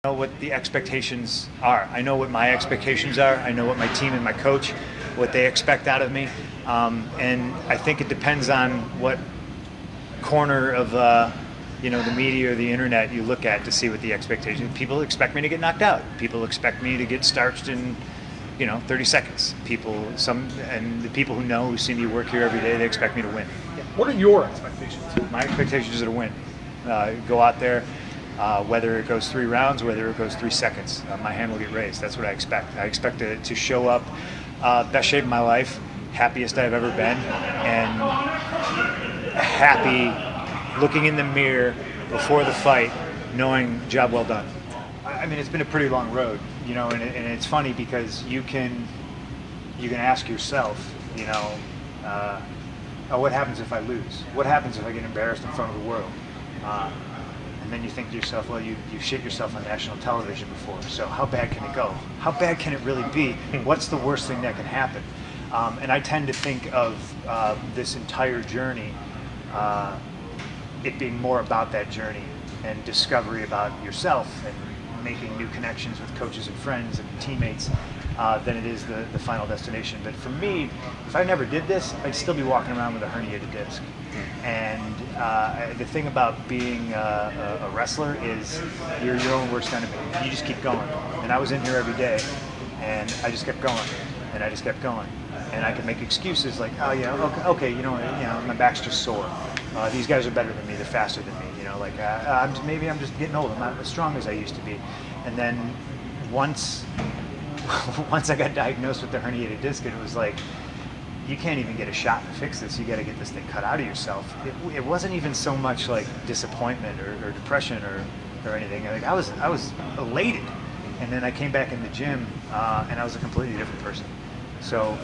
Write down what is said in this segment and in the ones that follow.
Know what the expectations are. I know what my expectations are. I know what my team and my coach, what they expect out of me. And I think it depends on what corner of the media or the internet you look at to see what the expectations. People expect me to get knocked out. People expect me to get starched in 30 seconds. And the people who see me work here every day, they expect me to win. What are your expectations? My expectations are to win. Go out there. Whether it goes 3 rounds, whether it goes 3 seconds, my hand will get raised. That's what I expect. I expect to show up best shape of my life, happiest I've ever been, and happy looking in the mirror before the fight, knowing job well done. I mean, it's been a pretty long road, and it's funny because you can ask yourself, oh, what happens if I lose? What happens if I get embarrassed in front of the world? And then you think to yourself, well, you shit yourself on national television before, so how bad can it go? How bad can it really be? What's the worst thing that can happen? And I tend to think of this entire journey, it being more about that journey and discovery about yourself and making new connections with coaches and friends and teammates than it is the final destination. But for me, if I never did this, I'd still be walking around with a herniated disc. And the thing about being a wrestler is you're your own worst enemy. You just keep going. And I was in here every day, and I just kept going, and I just kept going. And I could make excuses like, oh yeah, okay, my back's just sore. These guys are better than me. They're faster than me. Maybe I'm just getting old. I'm not as strong as I used to be. And then once I got diagnosed with the herniated disc, it was like, you can't even get a shot to fix this. You got to get this thing cut out of yourself. It wasn't even so much like disappointment or depression or anything. Like I was elated, and then I came back in the gym and I was a completely different person. So,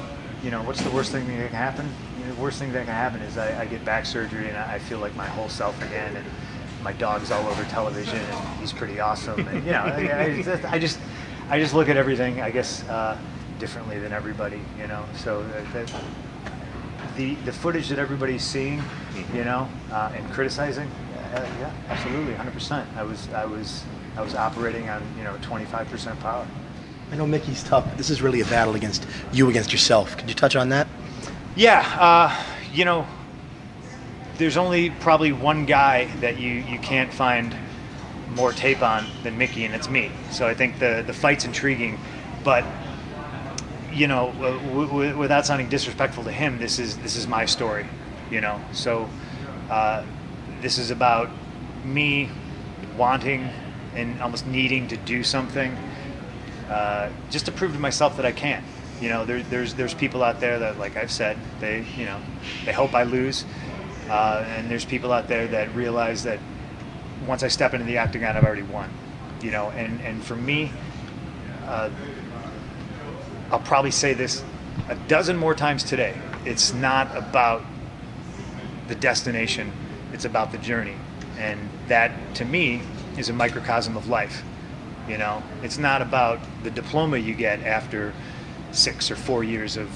what's the worst thing that can happen? The worst thing that can happen is I get back surgery and I feel like my whole self again, and my dog's all over television and he's pretty awesome. And I just look at everything, I guess, differently than everybody, So the footage that everybody's seeing, and criticizing, yeah, absolutely, 100%. I was operating on 25% power. I know Mickey's tough, but this is really a battle against yourself. Could you touch on that? Yeah, there's only probably one guy that you can't find more tape on than Mickey, and it's me. So I think the fight's intriguing, but without sounding disrespectful to him, this is my story, So this is about me wanting and almost needing to do something just to prove to myself that I can. There's people out there that, like I've said, they hope I lose, and there's people out there that realize that once I step into the octagon, I've already won. And for me, I'll probably say this a dozen more times today. It's not about the destination, it's about the journey. And that, to me, is a microcosm of life. It's not about the diploma you get after 6 or 4 years of